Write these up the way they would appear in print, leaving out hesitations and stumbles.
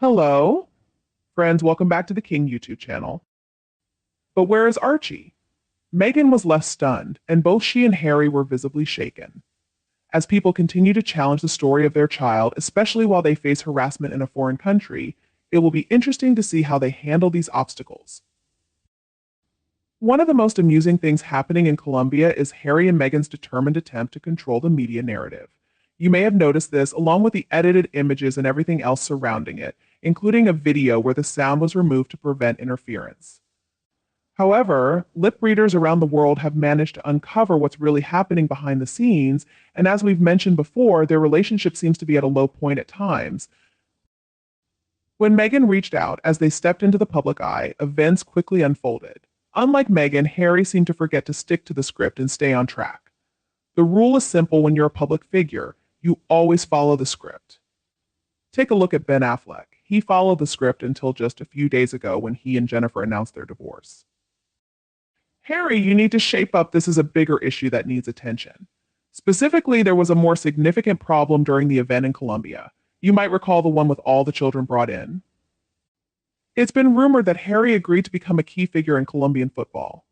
Hello, friends, welcome back to the King YouTube channel. But where is Archie? Meghan was less stunned, and both she and Harry were visibly shaken. As people continue to challenge the story of their child, especially while they face harassment in a foreign country, it will be interesting to see how they handle these obstacles. One of the most amusing things happening in Colombia is Harry and Meghan's determined attempt to control the media narrative. You may have noticed this along with the edited images and everything else surrounding it, including a video where the sound was removed to prevent interference. However, lip readers around the world have managed to uncover what's really happening behind the scenes, and as we've mentioned before, their relationship seems to be at a low point at times. When Meghan reached out as they stepped into the public eye, events quickly unfolded. Unlike Meghan, Harry seemed to forget to stick to the script and stay on track. The rule is simple when you're a public figure. You always follow the script. Take a look at Ben Affleck. He followed the script until just a few days ago when he and Jennifer announced their divorce. Harry, you need to shape up. This is a bigger issue that needs attention. Specifically, there was a more significant problem during the event in Colombia. You might recall the one with all the children brought in. It's been rumored that Harry agreed to become a key figure in Colombian football.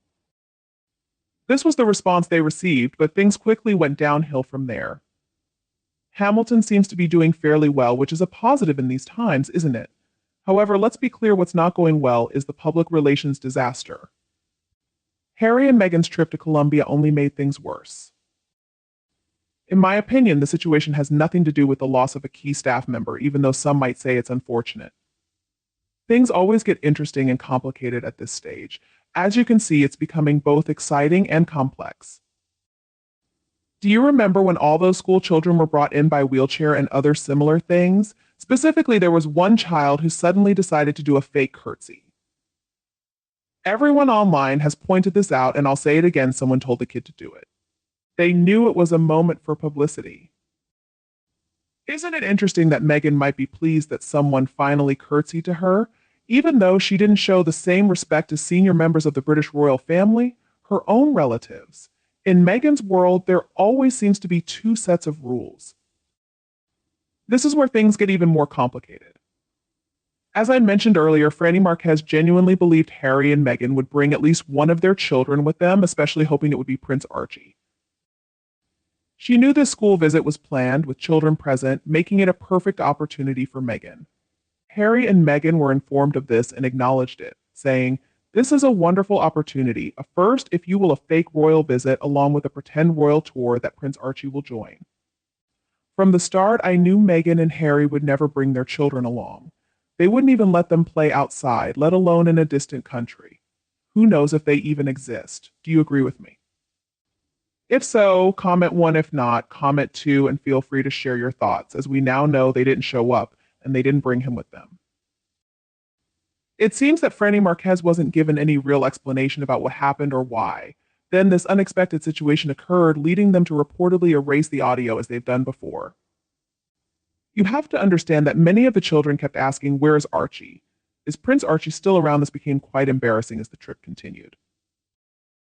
This was the response they received, but things quickly went downhill from there. Hamilton seems to be doing fairly well, which is a positive in these times, isn't it? However, let's be clear, what's not going well is the public relations disaster. Harry and Meghan's trip to Colombia only made things worse. In my opinion, the situation has nothing to do with the loss of a key staff member, even though some might say it's unfortunate. Things always get interesting and complicated at this stage. As you can see, it's becoming both exciting and complex. Do you remember when all those school children were brought in by wheelchair and other similar things? Specifically, there was one child who suddenly decided to do a fake curtsy. Everyone online has pointed this out, and I'll say it again, someone told the kid to do it. They knew it was a moment for publicity. Isn't it interesting that Meghan might be pleased that someone finally curtsied to her, even though she didn't show the same respect as senior members of the British royal family, her own relatives? In Meghan's world, there always seems to be two sets of rules. This is where things get even more complicated. As I mentioned earlier, Franny Marquez genuinely believed Harry and Meghan would bring at least one of their children with them, especially hoping it would be Prince Archie. She knew this school visit was planned with children present, making it a perfect opportunity for Meghan. Harry and Meghan were informed of this and acknowledged it, saying, "This is a wonderful opportunity, a first if you will a fake royal visit along with a pretend royal tour that Prince Archie will join." From the start, I knew Meghan and Harry would never bring their children along. They wouldn't even let them play outside, let alone in a distant country. Who knows if they even exist? Do you agree with me? If so, comment 1. If not, comment 2, and feel free to share your thoughts, as we now know they didn't show up and they didn't bring him with them. It seems that Franny Marquez wasn't given any real explanation about what happened or why. Then this unexpected situation occurred, leading them to reportedly erase the audio as they've done before. You have to understand that many of the children kept asking, "Where is Archie? Is Prince Archie still around?" This became quite embarrassing as the trip continued.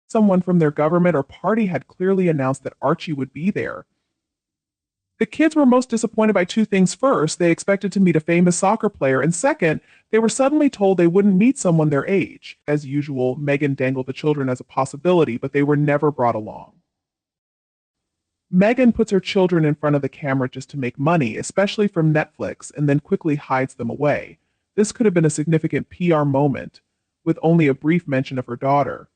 Someone from their government or party had clearly announced that Archie would be there. The kids were most disappointed by two things. First, they expected to meet a famous soccer player, and second, they were suddenly told they wouldn't meet someone their age. As usual, Meghan dangled the children as a possibility, but they were never brought along. Meghan puts her children in front of the camera just to make money, especially from Netflix, and then quickly hides them away. This could have been a significant PR moment, with only a brief mention of her daughter.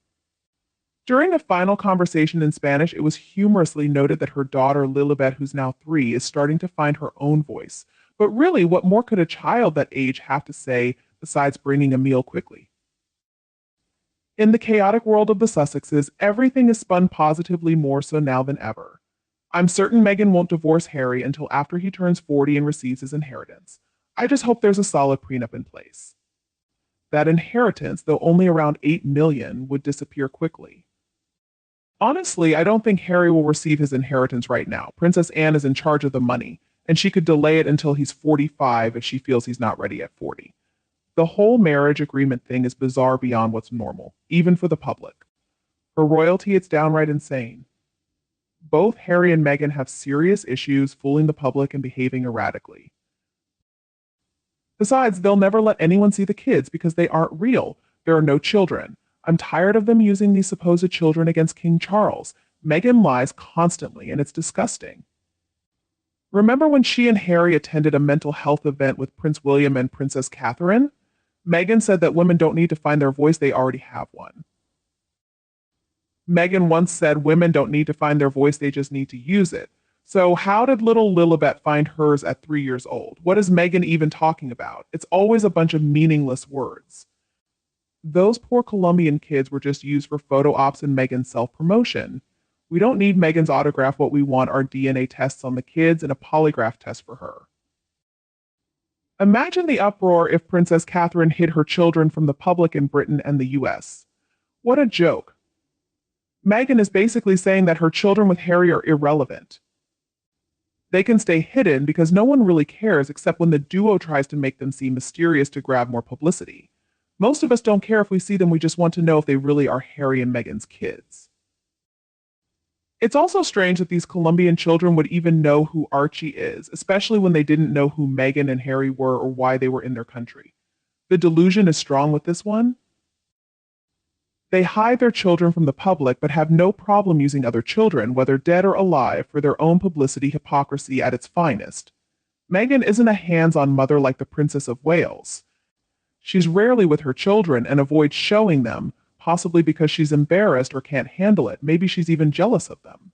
During a final conversation in Spanish, it was humorously noted that her daughter, Lilibet, who's now 3, is starting to find her own voice. But really, what more could a child that age have to say besides bringing a meal quickly? In the chaotic world of the Sussexes, everything is spun positively, more so now than ever. I'm certain Meghan won't divorce Harry until after he turns 40 and receives his inheritance. I just hope there's a solid prenup in place. That inheritance, though only around $8 million, would disappear quickly. Honestly, I don't think Harry will receive his inheritance right now. Princess Anne is in charge of the money, and she could delay it until he's 45 if she feels he's not ready at 40. The whole marriage agreement thing is bizarre beyond what's normal, even for the public. For royalty, it's downright insane. Both Harry and Meghan have serious issues fooling the public and behaving erratically. Besides, they'll never let anyone see the kids because they aren't real. There are no children. I'm tired of them using these supposed children against King Charles. Meghan lies constantly, and it's disgusting. Remember when she and Harry attended a mental health event with Prince William and Princess Catherine? Meghan said that women don't need to find their voice, they already have one. Meghan once said women don't need to find their voice, they just need to use it. So how did little Lilibet find hers at 3 years old? What is Meghan even talking about? It's always a bunch of meaningless words. Those poor Colombian kids were just used for photo ops and Meghan's self-promotion. We don't need Meghan's autograph. What we want are DNA tests on the kids and a polygraph test for her. Imagine the uproar if Princess Catherine hid her children from the public in Britain and the US. What a joke. Meghan is basically saying that her children with Harry are irrelevant. They can stay hidden because no one really cares except when the duo tries to make them seem mysterious to grab more publicity. Most of us don't care if we see them, we just want to know if they really are Harry and Meghan's kids. It's also strange that these Colombian children would even know who Archie is, especially when they didn't know who Meghan and Harry were or why they were in their country. The delusion is strong with this one. They hide their children from the public but have no problem using other children, whether dead or alive, for their own publicity. Hypocrisy at its finest. Meghan isn't a hands-on mother like the Princess of Wales. She's rarely with her children and avoids showing them, possibly because she's embarrassed or can't handle it. Maybe she's even jealous of them.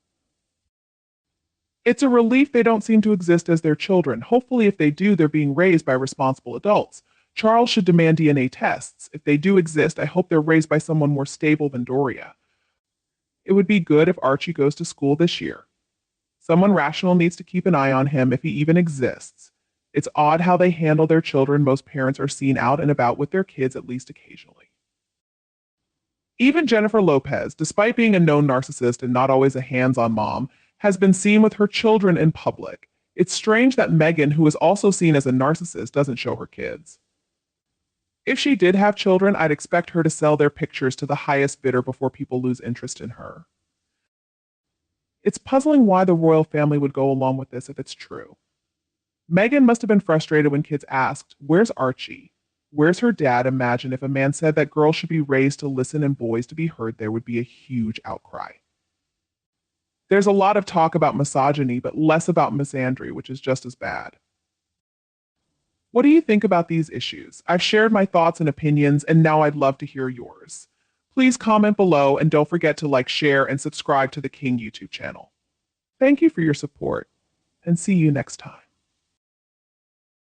It's a relief they don't seem to exist as their children. Hopefully, if they do, they're being raised by responsible adults. Charles should demand DNA tests. If they do exist, I hope they're raised by someone more stable than Doria. It would be good if Archie goes to school this year. Someone rational needs to keep an eye on him if he even exists. It's odd how they handle their children. Most parents are seen out and about with their kids at least occasionally. Even Jennifer Lopez, despite being a known narcissist and not always a hands-on mom, has been seen with her children in public. It's strange that Meghan, who is also seen as a narcissist, doesn't show her kids. If she did have children, I'd expect her to sell their pictures to the highest bidder before people lose interest in her. It's puzzling why the royal family would go along with this if it's true. Meghan must have been frustrated when kids asked, "Where's Archie? Where's her dad?" Imagine if a man said that girls should be raised to listen and boys to be heard, there would be a huge outcry. There's a lot of talk about misogyny, but less about misandry, which is just as bad. What do you think about these issues? I've shared my thoughts and opinions, and now I'd love to hear yours. Please comment below, and don't forget to like, share, and subscribe to the King YouTube channel. Thank you for your support, and see you next time.